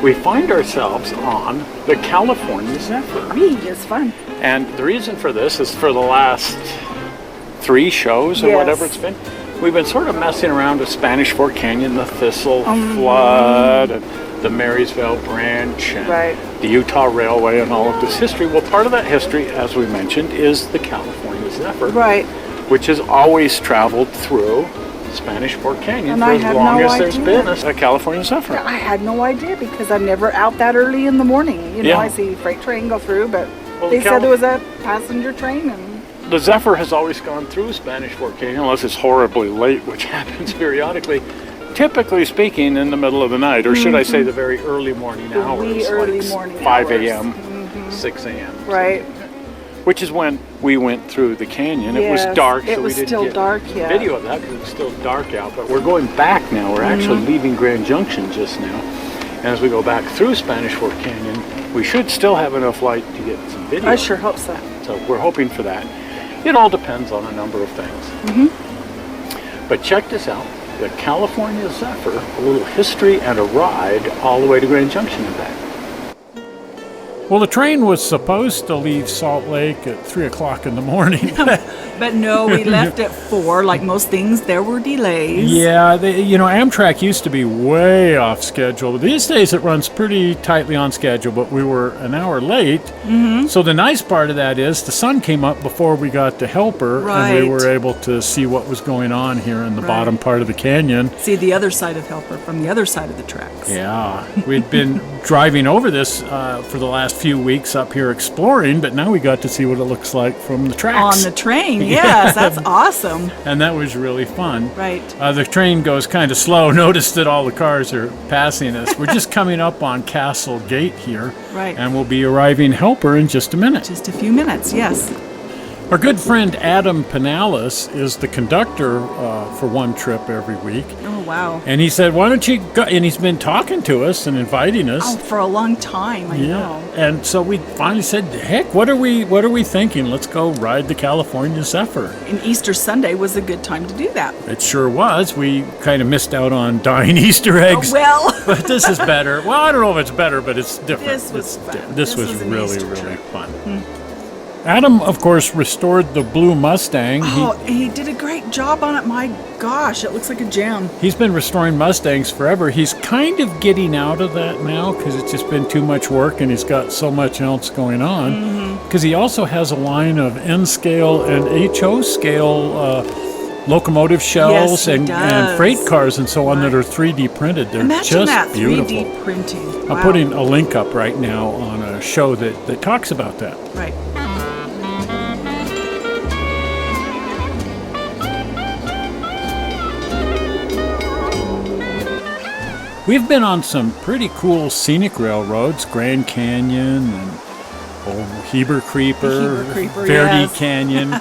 we find ourselves on the California Zephyr. It's fun. And the reason for this is for the last 3 shows or whatever it's been, we've been sort of messing around with Spanish Fork Canyon, the Thistle Flood, and the Marysville Branch, and the Utah Railway, and all of this history. Well, part of that history, as we mentioned, is the California Zephyr, which has always traveled through Spanish Fork Canyon for as long as there's been a California Zephyr. I had no idea because I'm never out that early in the morning. You know, I see freight train go through, but they said it was a passenger train. And the Zephyr has always gone through Spanish Fork Canyon, unless it's horribly late, which happens periodically. Typically speaking, in the middle of the night, or should I say the very early morning hours, like 5 a.m., 6 a.m. Right. Which is when we went through the canyon. It was dark, so we didn't get dark, video of that because it's still dark out. But we're going back now. We're actually leaving Grand Junction just now. And as we go back through Spanish Fork Canyon, we should still have enough light to get some video. I sure hope so. So we're hoping for that. It all depends on a number of things. But check this out. The California Zephyr, a little history and a ride all the way to Grand Junction and back. Well, the train was supposed to leave Salt Lake at 3 o'clock in the morning. But no, we left at 4. Like most things, there were delays. Yeah, Amtrak used to be way off schedule. These days it runs pretty tightly on schedule, but we were an hour late. So the nice part of that is the sun came up before we got to Helper, and we were able to see what was going on here in the bottom part of the canyon. See the other side of Helper from the other side of the tracks. Yeah, we'd been driving over this for the last few weeks up here exploring, but now we got to see what it looks like from the tracks. On the train, yes, that's awesome. And that was really fun. Right. The train goes kind of slow. Notice that all the cars are passing us. We're just coming up on Castle Gate here. Right. And we'll be arriving Helper in just a minute. Just a few minutes, yes. Our good friend Adam Pinales is the conductor for one trip every week. Oh, wow. And he said, why don't you go? And he's been talking to us and inviting us. Oh, for a long time, I know. And so we finally said, heck, what are we thinking? Let's go ride the California Zephyr. And Easter Sunday was a good time to do that. It sure was. We kind of missed out on dying Easter eggs. Oh, well. But this is better. Well, I don't know if it's better, but it's different. This was fun. This was really, Easter really trip. fun. Adam, of course, restored the blue Mustang. He did a great job on it. My gosh, it looks like a gem. He's been restoring Mustangs forever. He's kind of getting out of that now because it's just been too much work and he's got so much else going on. Because he also has a line of N-scale and HO-scale locomotive shells and freight cars and so on that are 3D printed. They're Imagine just that, beautiful. 3D printing. I'm putting a link up right now on a show that talks about that. Right. We've been on some pretty cool scenic railroads, Grand Canyon and Heber Creeper, Verde Canyon.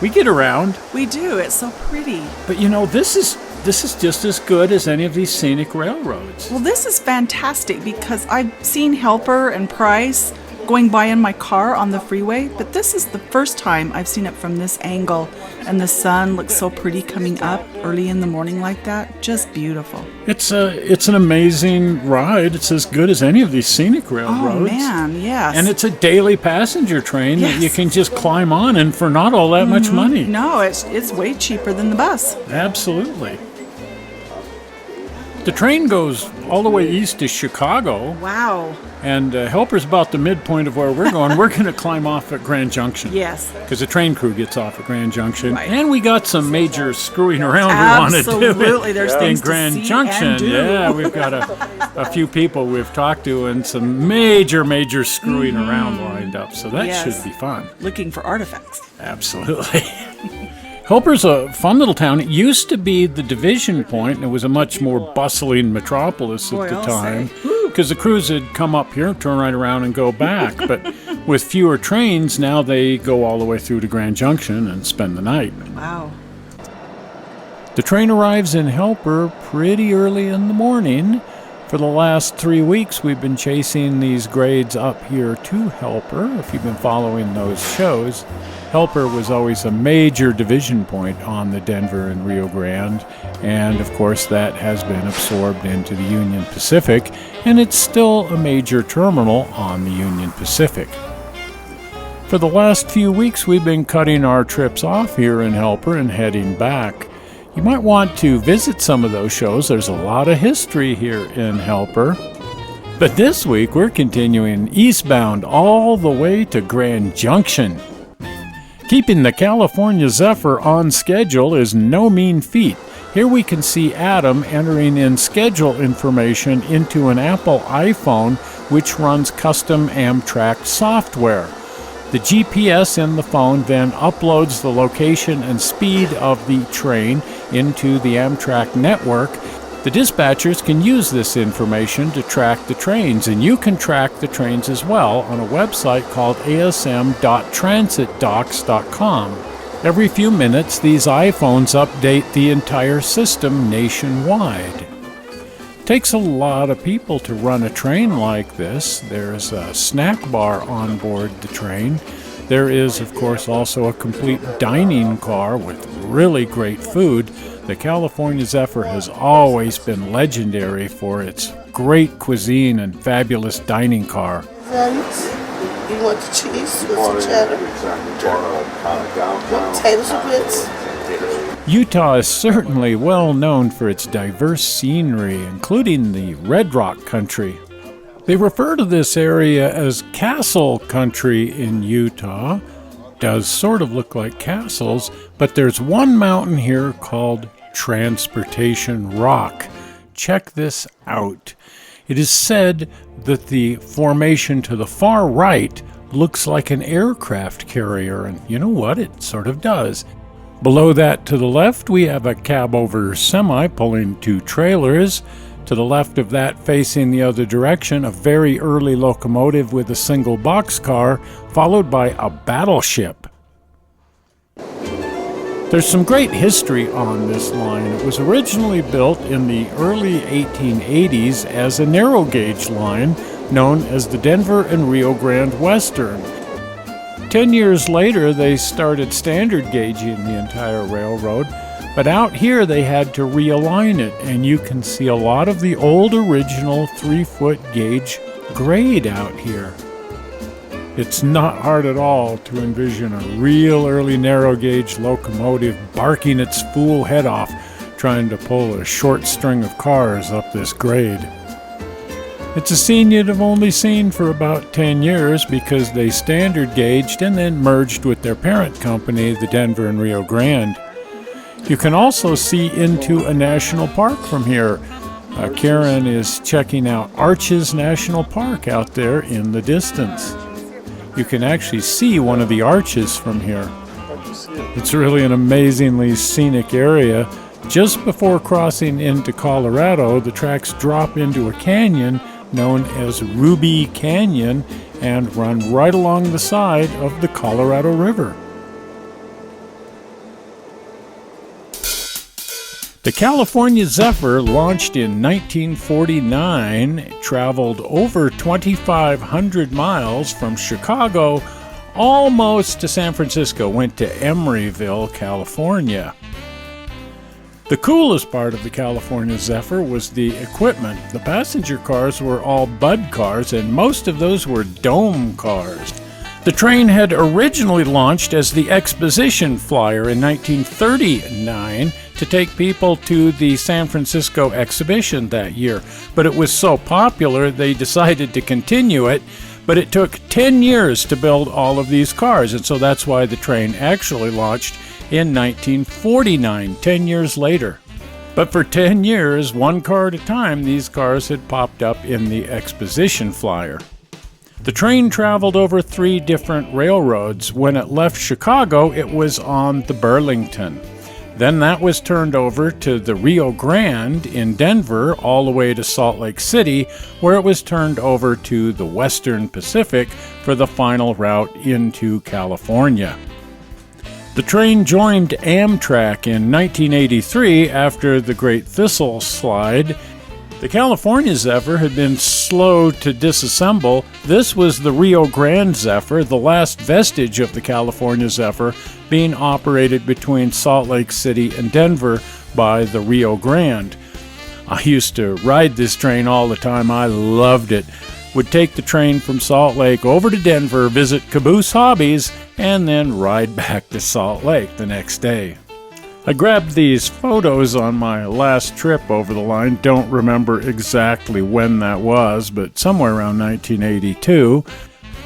We get around. We do. It's so pretty. But this is just as good as any of these scenic railroads. Well, this is fantastic because I've seen Helper and Price going by in my car on the freeway, but this is the first time I've seen it from this angle, and the sun looks so pretty coming up early in the morning like that. Just beautiful. It's an amazing ride. It's as good as any of these scenic railroads. Oh man, yes. And it's a daily passenger train that you can just climb on, and for not all that much money. No, it's way cheaper than the bus. Absolutely. The train goes all the way east to Chicago. Wow. And Helper's about the midpoint of where we're going. We're going to climb off at Grand Junction. Yes. Because the train crew gets off at Grand Junction. Right. And we got some major screwing around we want to do. Absolutely. There's things in Grand to see Junction. and do. Yeah, we've got a few people we've talked to and some major screwing around lined up. So that should be fun. Looking for artifacts. Absolutely. Helper's a fun little town. It used to be the division point, and it was a much more bustling metropolis at the time. Because the crews had come up here, turn right around, and go back. But with fewer trains, now they go all the way through to Grand Junction and spend the night. Wow. The train arrives in Helper pretty early in the morning. For the last 3 weeks, we've been chasing these grades up here to Helper. If you've been following those shows, Helper was always a major division point on the Denver and Rio Grande, and of course that has been absorbed into the Union Pacific, and it's still a major terminal on the Union Pacific. For the last few weeks, we've been cutting our trips off here in Helper and heading back. You might want to visit some of those shows. There's a lot of history here in Helper. But this week, we're continuing eastbound all the way to Grand Junction. Keeping the California Zephyr on schedule is no mean feat. Here we can see Adam entering in schedule information into an Apple iPhone, which runs custom Amtrak software. The GPS in the phone then uploads the location and speed of the train into the Amtrak network. The dispatchers can use this information to track the trains, and you can track the trains as well on a website called asm.transitdocs.com. Every few minutes, these iPhones update the entire system nationwide. It takes a lot of people to run a train like this. There's a snack bar on board the train. There is, of course, also a complete dining car with really great food. The California Zephyr has always been legendary for its great cuisine and fabulous dining car. You want the cheese with some cheddar? Potatoes and grits? Utah is certainly well known for its diverse scenery, including the Red Rock country. They refer to this area as Castle Country in Utah. Does sort of look like castles, but there's one mountain here called Transportation Rock. Check this out. It is said that the formation to the far right looks like an aircraft carrier, and you know what? It sort of does. Below that to the left, we have a cab-over semi pulling two trailers. To the left of that, facing the other direction, a very early locomotive with a single boxcar, followed by a battleship. There's some great history on this line. It was originally built in the early 1880s as a narrow gauge line known as the Denver and Rio Grande Western. 10 years later, they started standard gauging the entire railroad, but out here they had to realign it, and you can see a lot of the old original 3-foot gauge grade out here. It's not hard at all to envision a real early narrow gauge locomotive barking its fool head off, trying to pull a short string of cars up this grade. It's a scene you'd have only seen for about 10 years because they standard gauged and then merged with their parent company, the Denver and Rio Grande. You can also see into a national park from here. Karen is checking out Arches National Park out there in the distance. You can actually see one of the arches from here. It's really an amazingly scenic area. Just before crossing into Colorado, the tracks drop into a canyon known as Ruby Canyon and run right along the side of the Colorado River. The California Zephyr launched in 1949, traveled over 2,500 miles from Chicago almost to San Francisco, went to Emeryville, California. The coolest part of the California Zephyr was the equipment. The passenger cars were all Bud cars, and most of those were dome cars. The train had originally launched as the Exposition Flyer in 1939 to take people to the San Francisco exhibition that year, but it was so popular they decided to continue it, but it took 10 years to build all of these cars, and so that's why the train actually launched in 1949, 10 years later. But for 10 years, one car at a time, these cars had popped up in the Exposition Flyer. The train traveled over 3 different railroads. When it left Chicago, it was on the Burlington. Then that was turned over to the Rio Grande in Denver all the way to Salt Lake City, where it was turned over to the Western Pacific for the final route into California. The train joined Amtrak in 1983 after the Great Thistle Slide. The California Zephyr had been slow to disassemble. This was the Rio Grande Zephyr, the last vestige of the California Zephyr, being operated between Salt Lake City and Denver by the Rio Grande. I used to ride this train all the time. I loved it. Would take the train from Salt Lake over to Denver, visit Caboose Hobbies, and then ride back to Salt Lake the next day. I grabbed these photos on my last trip over the line. Don't remember exactly when that was, but somewhere around 1982.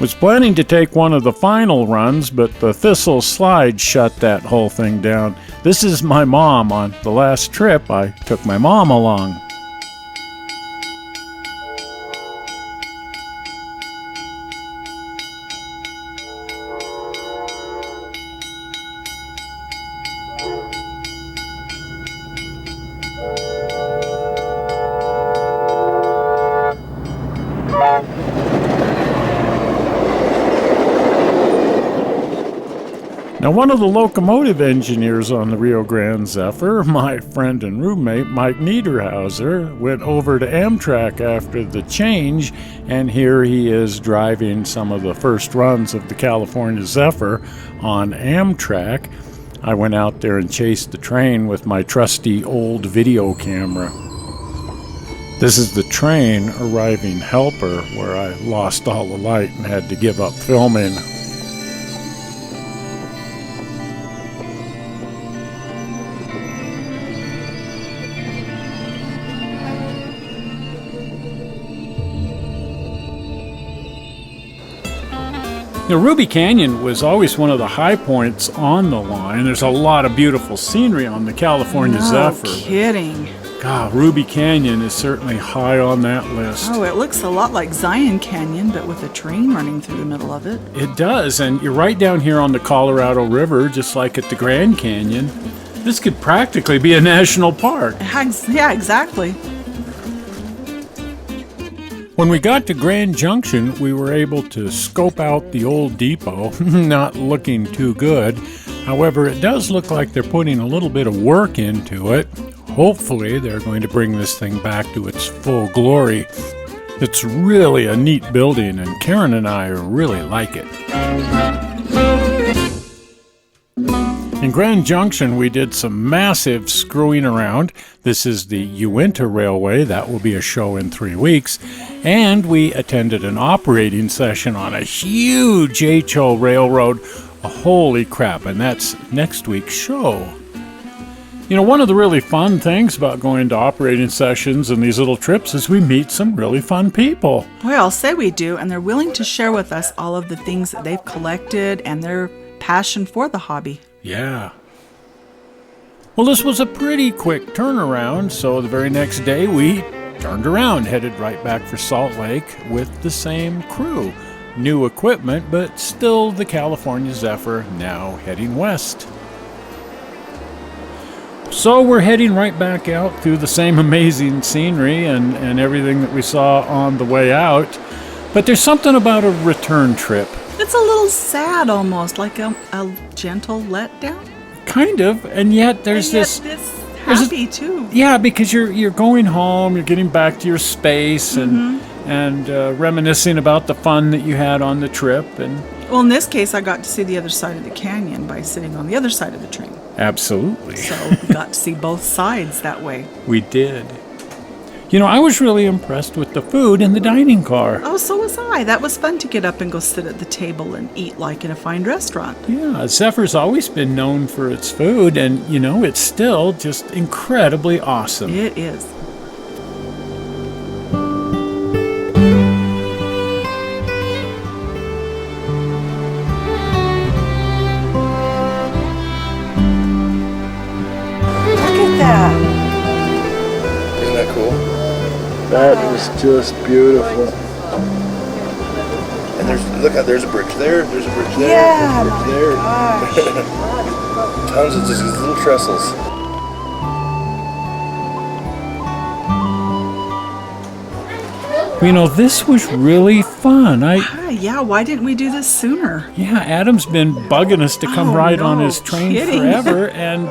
Was planning to take one of the final runs, but the Thistle slide shut that whole thing down. This is my mom. On the last trip, I took my mom along. Now, one of the locomotive engineers on the Rio Grande Zephyr, my friend and roommate, Mick Neiderhauser, went over to Amtrak after the change, and here he is driving some of the first runs of the California Zephyr on Amtrak. I went out there and chased the train with my trusty old video camera. This is the train arriving helper, where I lost all the light and had to give up filming. Now, Ruby Canyon was always one of the high points on the line. There's a lot of beautiful scenery on the California Zephyr. No kidding. God, Ruby Canyon is certainly high on that list. Oh, it looks a lot like Zion Canyon, but with a train running through the middle of it. It does, and you're right down here on the Colorado River, just like at the Grand Canyon. This could practically be a national park. Yeah, exactly. When we got to Grand Junction, we were able to scope out the old depot. Not looking too good. However, it does look like they're putting a little bit of work into it. Hopefully, they're going to bring this thing back to its full glory. It's really a neat building, and Karen and I really like it. In Grand Junction, we did some massive screwing around. This is the Uinta Railway. That will be a show in 3 weeks. And we attended an operating session on a huge HO railroad. Holy crap, and that's next week's show. You know, one of the really fun things about going to operating sessions and these little trips is we meet some really fun people. Well, say we do, and they're willing to share with us all of the things that they've collected and their passion for the hobby. Yeah. Well, this was a pretty quick turnaround, so the very next day we turned around, headed right back for Salt Lake with the same crew. New equipment, but still the California Zephyr, now heading west. So we're heading right back out through the same amazing scenery and everything that we saw on the way out. But there's something about a return trip. It's a little sad almost, like a gentle letdown. Kind of, and yet there's this happy too. Yeah, because you're going home, you're getting back to your space and reminiscing about the fun that you had on the trip. And well, in this case, I got to see the other side of the canyon by sitting on the other side of the train. Absolutely. So we got to see both sides that way. We did. You know, I was really impressed with the food in the dining car. Oh, so was I. That was fun to get up and go sit at the table and eat like in a fine restaurant. Yeah, Zephyr's always been known for its food, and, you know, it's still just incredibly awesome. It is. Look at that. Isn't that cool? That is just beautiful. And there's a bridge there, there's a bridge there, Yeah, there's a bridge there. Tons of just these little trestles. You know, this was really fun. Yeah, why didn't we do this sooner? Yeah, Adam's been bugging us to come ride on his train kidding. forever, and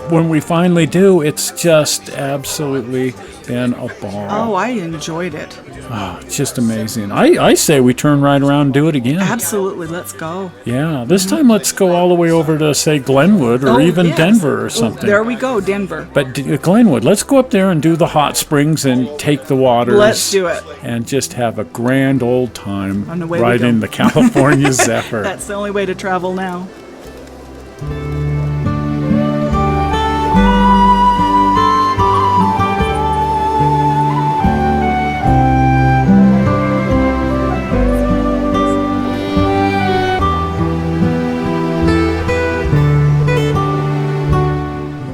when we finally do, it's just absolutely been a ball. Oh, I enjoyed it. Oh, it's just amazing. I say we turn right around and do it again. Absolutely, let's go. Yeah, this time let's go all the way over to, say, Glenwood or even yes. Denver or something. There we go, Denver. But Glenwood, let's go up there and do the hot springs and take the waters. Let's do it. And just have a grand old time On the way we riding go. the California Zephyr. That's the only way to travel now.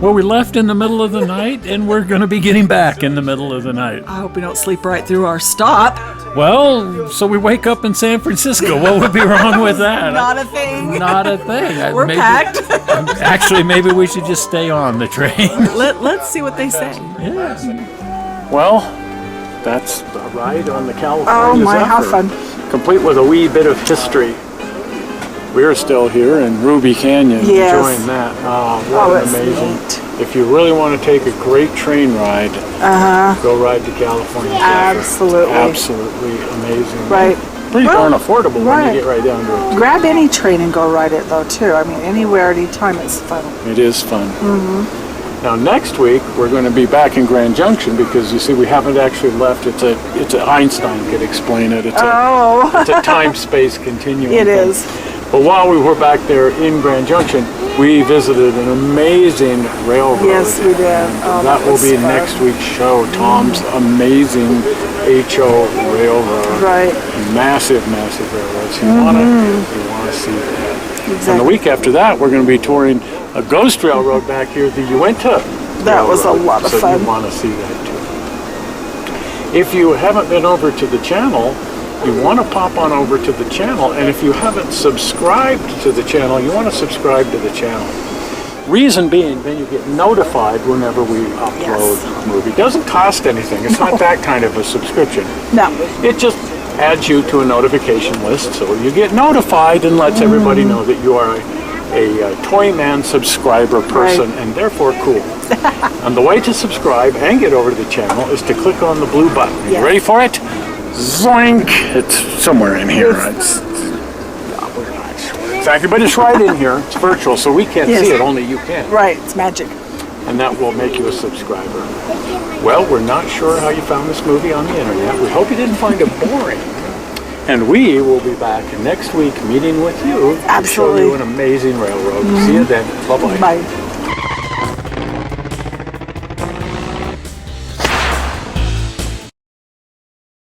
Well, we left in the middle of the night, and we're going to be getting back in the middle of the night. I hope we don't sleep right through our stop. Well, so we wake up in San Francisco. What would be wrong with that? Not a thing. Not a thing. We're packed. Actually, maybe we should just stay on the train. Let's see what they say. Yeah. Well, that's the ride on the California Oh my, Zephyr, how fun. complete with a wee bit of history. We're still here in Ruby Canyon Yes. enjoying that. Oh, what it's amazing. neat. If you really want to take a great train ride, go ride the California Zephyr. Absolutely. Absolutely amazing. Right. Pretty Well, darn affordable when right. you get right down to Grab any train and go ride it, though, too. I mean, anywhere, anytime, it's fun. it. It is fun. Now next week we're going to be back in Grand Junction because you see we haven't actually left. It's a Einstein could explain it. It's a time-space continuum. It thing. is. But while we were back there in Grand Junction, we visited an amazing railroad. Yes, we did. And Oh, that will was be fun. next week's show. Tom's amazing HO railroad. Right. Massive, massive railroads. You wanna see that. Exactly. And the week after that, we're going to be touring a ghost railroad back here, the Uinta. That was a lot of so fun. you want to see that too. If you haven't been over to the channel, you want to pop on over to the channel, and if you haven't subscribed to the channel, you want to subscribe to the channel. Reason being, then you get notified whenever we upload a movie. It doesn't cost anything. It's not that kind of a subscription. No. It just adds you to a notification list, so you get notified and lets everybody know that you are a Toyman subscriber person, and therefore cool. And the way to subscribe and get over to the channel is to click on the blue button. Are you ready for it? Zoink! It's somewhere in here. We're not sure exactly, but it's right in here. It's virtual, so we can't see it, only you can. Right, it's magic. And that will make you a subscriber. Well, we're not sure how you found this movie on the internet. We hope you didn't find it boring. And we will be back next week meeting with you to show Absolutely. you an amazing railroad. See you then. Bye-bye. Bye.